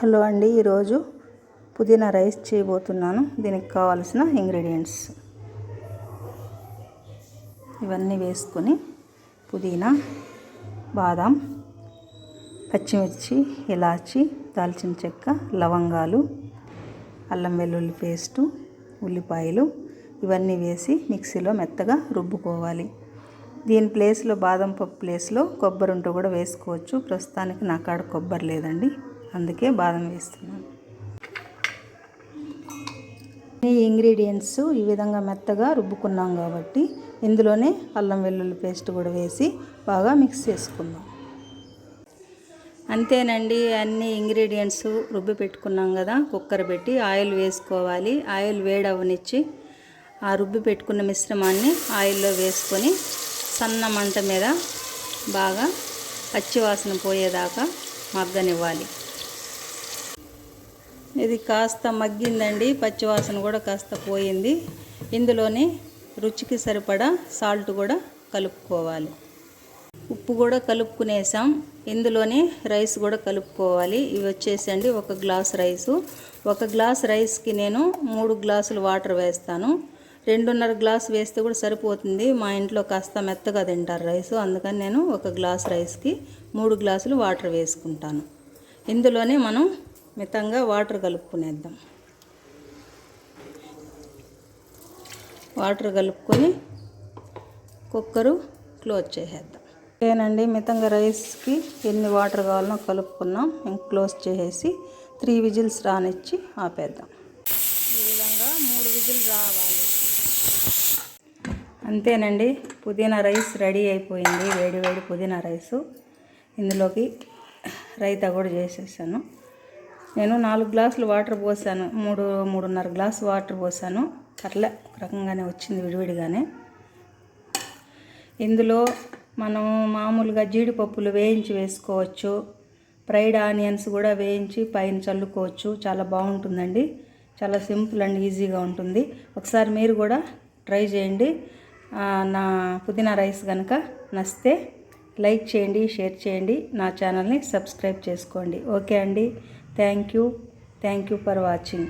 Hello అండి, ఈరోజు పుదీనా రైస్ చేయబోతున్నాను. దీనికి కావాల్సిన ఇంగ్రీడియంట్స్ ఇవన్నీ వేసుకొని పుదీనా, బాదం, పచ్చిమిర్చి, ఇలాచి, దాల్చిన చెక్క, లవంగాలు, అల్లం వెల్లుల్లి పేస్టు, ఉల్లిపాయలు ఇవన్నీ వేసి మిక్సీలో మెత్తగా రుబ్బుకోవాలి. దీని ప్లేస్లో బాదం పప్పు ప్లేస్లో కొబ్బరి ఉంట కూడా వేసుకోవచ్చు. ప్రస్తుతానికి నా కాడ కొబ్బరి లేదండి, అందుకే బాదం వేస్తున్నాను. ఈ ఇంగ్రీడియంట్స్ ఈ విధంగా మెత్తగా రుబ్బుకున్నాం కాబట్టి ఇందులోనే అల్లం వెల్లుల్లి పేస్ట్ కూడా వేసి బాగా మిక్స్ చేసుకుందాం. అంతేనండి, అన్ని ఇంగ్రీడియంట్స్ రుబ్బి పెట్టుకున్నాం కదా. కుక్కర్ పెట్టి ఆయిల్ వేసుకోవాలి. ఆయిల్ వేడవనిచ్చి ఆ రుబ్బి పెట్టుకున్న మిశ్రమాన్ని ఆయిల్లో వేసుకొని సన్న మంట మీద బాగా పచ్చివాసన పోయేదాకా మగ్గనివ్వాలి. ఇది కాస్త మగ్గిందండి, పచ్చివాసన కూడా కాస్త పోయింది. ఇందులోనే రుచికి సరిపడా సాల్ట్ కూడా కలుపుకోవాలి. ఉప్పు కూడా కలుపుకునేసాం. ఇందులోనే రైస్ కూడా కలుపుకోవాలి. ఇవి వచ్చేసండి 1 గ్లాస్ రైసు. 1 గ్లాస్ రైస్కి నేను 3 గ్లాసులు వాటర్ వేస్తాను. 2.5 గ్లాస్ వేస్తే కూడా సరిపోతుంది. మా ఇంట్లో కాస్త మెత్తగా తింటారు రైసు, అందుకని నేను 1 గ్లాస్ రైస్కి 3 గ్లాసులు వాటర్ వేసుకుంటాను. ఇందులోనే మనం మితంగా వాటర్ కలుపుకునేద్దాం. వాటర్ కలుపుకొని కుక్కరు క్లోజ్ చేసేద్దాం. ఓకేనండి, మితంగా రైస్కి ఎన్ని వాటర్ కావాలనో కలుపుకున్నాం. ఇంక క్లోజ్ చేసేసి 3 విజిల్స్ రానిచ్చి ఆపేద్దాం. ఈ విధంగా 3 విజిల్ రావాలి. అంతేనండి, పుదీనా రైస్ రెడీ అయిపోయింది. వేడి వేడి పుదీనా రైసు. ఇందులోకి రైతా కూడా చేసేసాను. నేను 4 గ్లాసులు వాటర్ పోసాను. 3.5 గ్లాసు వాటర్ పోసాను. అట్లా ఒక రకంగానే వచ్చింది, విడివిడిగానే. ఇందులో మనం మామూలుగా జీడిపప్పులు వేయించి వేసుకోవచ్చు. ఫ్రైడ్ ఆనియన్స్ కూడా వేయించి పైన చల్లుకోవచ్చు. చాలా బాగుంటుందండి. చాలా సింపుల్ అండ్ ఈజీగా ఉంటుంది. ఒకసారి మీరు కూడా ట్రై చేయండి. నా పుదీనా రైస్ కనుక నచ్చితే లైక్ చేయండి, షేర్ చేయండి, నా ఛానల్ని సబ్స్క్రైబ్ చేసుకోండి. ఓకే అండి, థ్యాంక్ యూ ఫర్ వాచింగ్.